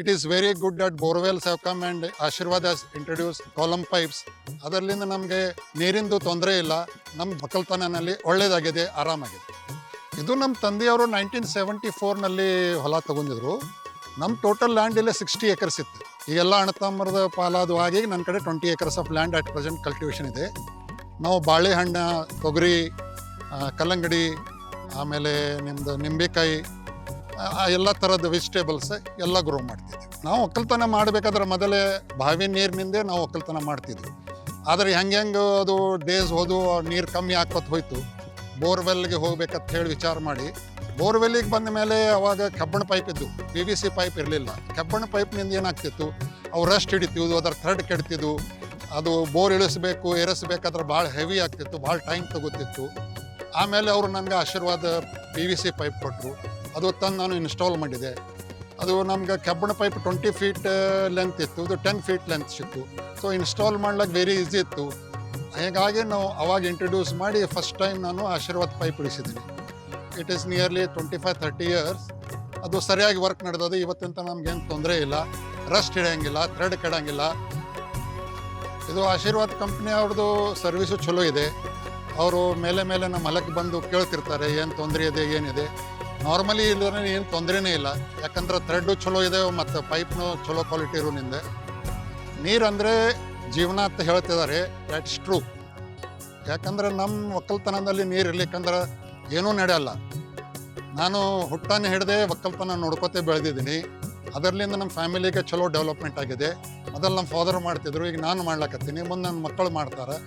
It is very good that borewells have come and Ashirwad has introduced column pipes. ಅದರಿಂದ ನಮಗೆ ನೀರಿಂದು ತೊಂದರೆ ಇಲ್ಲ. ನಮ್ಮ ಒಕ್ಕಲ್ತನದಲ್ಲಿ ಒಳ್ಳೆಯದಾಗಿದೆ, ಆರಾಮಾಗಿದೆ. ಇದು ನಮ್ಮ ತಂದೆಯವರು 1974ನಲ್ಲಿ ಹೊಲ ತಗೊಂಡಿದ್ರು. ನಮ್ಮ ಟೋಟಲ್ ಲ್ಯಾಂಡ್ ಇಲ್ಲೇ 60 ಎಕರ್ಸ್ ಇತ್ತು. ಈಗೆಲ್ಲ ಅಣ್ಣತಮ್ಮರದ ಪಾಲಾದು ಆಗಿ ನನ್ನ ಕಡೆ 20 acres of land at present cultivation ಇದೆ. ನಾವು ಬಾಳೆಹಣ್ಣು, ತೊಗರಿ, ಕಲ್ಲಂಗಡಿ, ಆಮೇಲೆ ನಿಮ್ಮದು ನಿಂಬೆಕಾಯಿ, ಎಲ್ಲ ಥರದ ವೆಜಿಟೇಬಲ್ಸ್ ಎಲ್ಲ ಗ್ರೋ ಮಾಡ್ತಿದ್ವಿ. ನಾವು ಒಕ್ಕಲ್ತನ ಮಾಡಬೇಕಾದ್ರೆ ಮೊದಲೇ ಬಾವಿ ನೀರಿನಿಂದೇ ನಾವು ಒಕ್ಕಲ್ತನ ಮಾಡ್ತಿದ್ವಿ. ಆದರೆ ಹೆಂಗೆ ಅದು ಡೇಸ್ ಹೋದು ನೀರು ಕಮ್ಮಿ ಆಗ್ಕೊತ ಹೋಯ್ತು. ಬೋರ್ವೆಲ್ಗೆ ಹೋಗ್ಬೇಕಂತ ಹೇಳಿ ವಿಚಾರ ಮಾಡಿ ಬೋರ್ವೆಲ್ಲಿಗೆ ಬಂದ ಮೇಲೆ ಅವಾಗ ಕಬ್ಬಣ ಪೈಪ್ ಇದ್ದು, PVC ಪೈಪ್ ಇರಲಿಲ್ಲ. ಕಬ್ಬಣ ಪೈಪ್ನಿಂದ ಏನಾಗ್ತಿತ್ತು, ಅವು ರಸ್ಟ್ ಹಿಡಿತಿದ್ವು, ಅದರ ಥ್ರೆಡ್ ಕೆಡ್ತಿದ್ವು. ಅದು ಬೋರ್ ಇಳಿಸ್ಬೇಕು, ಏರಿಸ್ಬೇಕಾದ್ರೆ ಭಾಳ ಹೆವಿ ಆಗ್ತಿತ್ತು, ಭಾಳ ಟೈಮ್ ತಗೋತಿತ್ತು. ಆಮೇಲೆ ಅವರು ನನಗೆ ಆಶೀರ್ವಾದ PVC ಪೈಪ್ ಕೊಟ್ಟರು. ಅದು ತಂದು ನಾನು ಇನ್ಸ್ಟಾಲ್ ಮಾಡಿದೆ. ಅದು ನಮ್ಗೆ ಕಬ್ಬಣ ಪೈಪ್ 20 ಫೀಟ್ ಲೆಂತ್ ಇತ್ತು, ಇದು 10 ಫೀಟ್ ಲೆಂತ್ ಸಿಕ್ತು. ಸೊ ಇನ್ಸ್ಟಾಲ್ ಮಾಡ್ಲಿಕ್ಕೆ ವೆರಿ ಈಸಿ ಇತ್ತು. ಹೀಗಾಗಿ ನಾವು ಅವಾಗ ಇಂಟ್ರೊಡ್ಯೂಸ್ ಮಾಡಿ ಫಸ್ಟ್ ಟೈಮ್ ನಾನು ಆಶೀರ್ವಾದ್ ಪೈಪ್ ಇಳಿಸಿದ್ದೀನಿ. It is nearly 25-30 years. ಅದು ಸರಿಯಾಗಿ ವರ್ಕ್ ನಡೆದದು. ಇವತ್ತಿಂತ ನಮ್ಗೇನು ತೊಂದರೆ ಇಲ್ಲ, ರಸ್ಟ್ ಹಿಡಿಯಂಗಿಲ್ಲ, ಥ್ರೆಡ್ ಕೆಡಂಗಿಲ್ಲ. ಇದು ಆಶೀರ್ವಾದ್ ಕಂಪ್ನಿ ಅವ್ರದ್ದು ಸರ್ವಿಸು ಚಲೋ ಇದೆ. ಅವರು ಮೇಲೆ ನಮ್ಮ ಹೊಲಕ್ಕೆ ಬಂದು ಕೇಳ್ತಿರ್ತಾರೆ ಏನು ತೊಂದರೆ ಇದೆ, ಏನಿದೆ. ನಾರ್ಮಲಿ ಇಲ್ಲದ್ರೆ ಏನು ತೊಂದರೆನೇ ಇಲ್ಲ, ಯಾಕಂದ್ರೆ ಥ್ರೆಡ್ಡು ಚಲೋ ಇದೆ ಮತ್ತು ಪೈಪ್ನು ಚಲೋ ಕ್ವಾಲಿಟಿ ಇರೋನಿಂದ. ನೀರಂದರೆ ಜೀವನ ಅಂತ ಹೇಳ್ತಿದ್ದಾರೆ, ದ್ಯಾಟ್ ಇಸ್ ಟ್ರೂ. ಯಾಕಂದ್ರೆ ನಮ್ಮ ಒಕ್ಕಲ್ತನದಲ್ಲಿ ನೀರು ಇರ್ಲಿಕ್ಕಂದ್ರೆ ಏನೂ ನಡೆಯಲ್ಲ. ನಾನು ಹುಟ್ಟನ್ನು ಹಿಡ್ದೆ ಒಕ್ಕಲ್ತನ ನೋಡ್ಕೊತೇ ಬೆಳೆದಿದ್ದೀನಿ. ಅದರಲ್ಲಿಂದ ನಮ್ಮ ಫ್ಯಾಮಿಲಿಗೆ ಚಲೋ ಡೆವಲಪ್ಮೆಂಟ್ ಆಗಿದೆ. ಮೊದಲು ನಮ್ಮ ಫಾದರ್ ಮಾಡ್ತಿದ್ರು, ಈಗ ನಾನು ಮಾಡ್ಲಕತ್ತೀನಿ, ಮುಂದೆ ನನ್ನ ಮಕ್ಕಳು ಮಾಡ್ತಾರೆ.